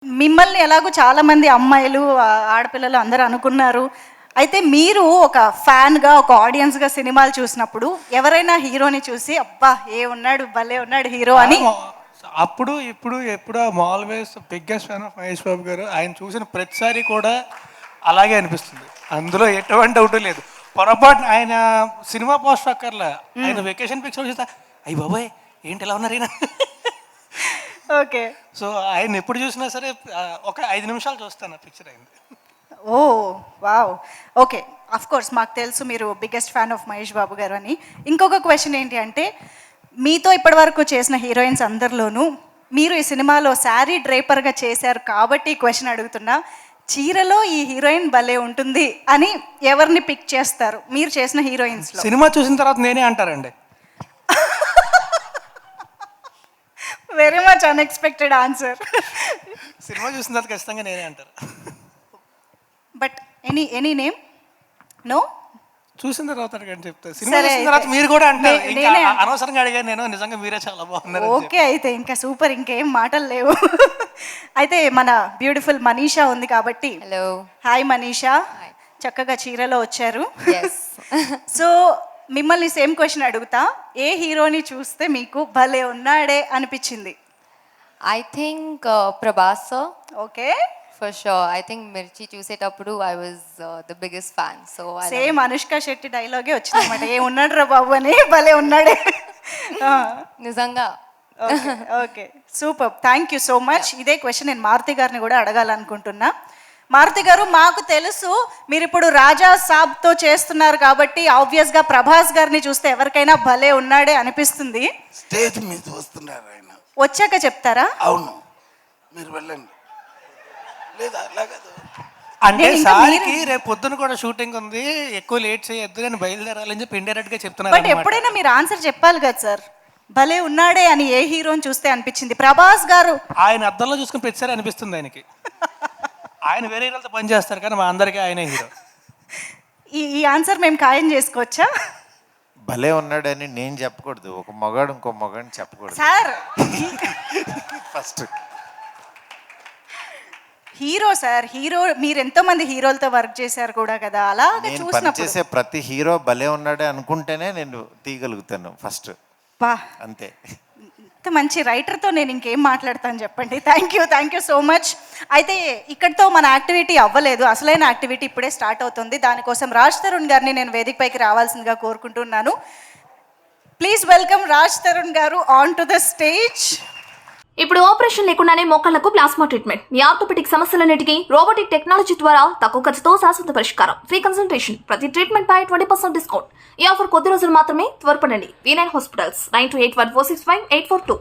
మిమ్మల్ని ఎలాగో చాలామంది అమ్మాయిలు, ఆడపిల్లలు అందరూ అనుకున్నారు. అయితే మీరు ఒక ఫ్యాన్‌గా, ఒక ఆడియన్స్‌గా సినిమాలు చూసినప్పుడు ఎవరైనా హీరోని చూసి అబ్బా! ఉన్నాడు, భలే ఉన్నాడు హీరో అని అప్పుడు ఇప్పుడు ఎప్పుడో always biggest fan of Mahesh Babu గారు. ఆయన చూసిన ప్రతిసారి కూడా అలాగే అనిపిస్తుంది. అందులో ఎటువంటి డౌట్ లేదు. పొరపాటున ఆయన సినిమా పోస్టర్ అక్కర్లా, ఆయన వెకేషన్ పిక్చర్ చూస్తే అయ్యి బాబోయ్ ఏంటి ఇలా ఉన్నారు ఈయన. ఓకే. సో ఆయన ఎప్పుడు చూసినా సరే ఒక 5 నిమిషాలు చూస్తాను ఆ పిక్చర్ అయింది. ఓ వావ్! ఓకే. కోర్స్ మాకు తెలుసు మీరు biggest fan of Mahesh Babu గారు అని. ఇంకొక క్వశ్చన్ ఏంటి అంటే, మీతో ఇప్పటివరకు చేసిన హీరోయిన్స్ అందరిలోనూ మీరు ఈ సినిమాలో శారీ డ్రైపర్గా చేశారు కాబట్టి ఈ క్వశ్చన్ అడుగుతున్నా. చీరలో ఈ హీరోయిన్ భలే ఉంటుంది అని ఎవరిని పిక్ చేస్తారు మీరు చేసిన హీరోయిన్స్లో? సినిమా చూసిన తర్వాత నేనే అంటారండి. Very much unexpected answer. Cinema చూసిన తర్వాత ఖచ్చితంగా నేనే అంటారు. But any name? నో, చూసిన తర్వాత అడగండి చెప్తాను. సినిమా చూసిన తర్వాత మీరు కూడా అంటారు. ఇంకా అనవసరంగా అడిగాను నేను, నిజంగా మీరే చాలా బాగున్నారు. ఓకే, అయితే ఇంకా సూపర్, ఇంకేం మాటలు లేవు. అయితే మన బ్యూటిఫుల్ మనీషా ఉంది కాబట్టి. హలో, హాయ్ మనీషా, చక్కగా చీరలో వచ్చారు. సో మిమ్మల్ని సేమ్ క్వశ్చన్ అడుగుతా, ఏ హీరోని చూస్తే మీకు భలే ఉన్నాడే అనిపించింది? I think Prabhas sir. Okay, for sure. I think Mirchi చూసేటప్పుడు I was the biggest fan. So same Anushka Shetty డైలాగే వచ్చింది అనమాట, ఏ ఉన్నాడు రా బాబు అని, భలే ఉన్నాడే. నిజంగా. Okay, super, thank you so much. ఇదే క్వశ్చన్ నేను మారుతి గారిని కూడా అడగాలనుకుంటున్నా. మారుతి గారు, మాకు తెలుసు మీరు ఇప్పుడు రాజా సాబ్తో చేస్తున్నారు కాబట్టి ఆబ్వియస్గా ప్రభాస్ గారిని చూస్తే ఎవరికైనా భలే ఉన్నాడే అనిపిస్తుంది. స్టేజ్ మీద వస్తున్నారు ఆయన, వచ్చాక చెప్తారా? అవును, మీరు వెళ్ళండి. లేదా అలాగదు అంటే సార్కి రేపు పొద్దున కూడా షూటింగ్ ఉంది, ఎక్కువ లేట్ చేయొద్దు అని బయలుదేరాలని చెప్పి ఇండైరెక్ట్ గా చెప్తున్నారు. బట్ ఎప్పుడైనా మీరు ఆన్సర్ చెప్పాలి కదా సార్, భలే ఉన్నాడే అని ఏ హీరోని చూస్తే అనిపించింది? ప్రభాస్ గారు ఆయన అద్దంలో చూసుకుని ప్రతిసారి అనిపిస్తుంది ఆయనకి. ఆయన వేరే హీరోలతో పని చేస్తారు కానీ మా అందరికీ ఆయనే హీరో. ఈ ఆన్సర్ మేము ఖాయం చేసుకోవచ్చా? భలే ఉన్నాడని నేను చెప్పకూడదు, ఒక మగాడు ఇంకో మగాడిని చెప్పకూడదు sir. First hero sir, hero మీరు ఎంతో మంది హీరోలతో వర్క్ చేశారు కూడా కదా, అలాగే నేను చూసినప్పుడు పనిచేసే ప్రతి హీరో భలే ఉన్నాడే అనుకుంటేనే నేను తీయగలుగుతాను ఫస్ట్, బా, అంతే. ఇంత మంచి రైటర్తో నేను ఇంకేం మాట్లాడతాను చెప్పండి. Thank you so much. అయితే ఇక్కడితో మన యాక్టివిటీ అవ్వలేదు, అసలైన యాక్టివిటీ ఇప్పుడే స్టార్ట్ అవుతుంది. దానికోసం రాజ్ తరుణ్ గారిని నేను వేదికపైకి రావాల్సిందిగా కోరుకుంటున్నాను. ప్లీజ్ వెల్కమ్ రాజ్ తరుణ్ గారు ఆన్ టు ద స్టేజ్. ఇప్పుడు ఆపరేషన్ లేకుండానే మోకాళ్లకు ప్లాస్మా ట్రీట్మెంట్. మీ ఆర్థోపెటిక్ సమస్యలన్నిటికీ రోబోటిక్ టెక్నాలజీ ద్వారా తక్కువ ఖర్చుతో శాశ్వత పరిష్కారం. ఫ్రీ కన్సల్టేషన్, ప్రతి ట్రీట్మెంట్ పై 20% డిస్కౌంట్. ఈ ఆఫర్ కొద్ది రోజులు మాత్రమే, త్వరపడండి. V9 hospitals, 9281465842.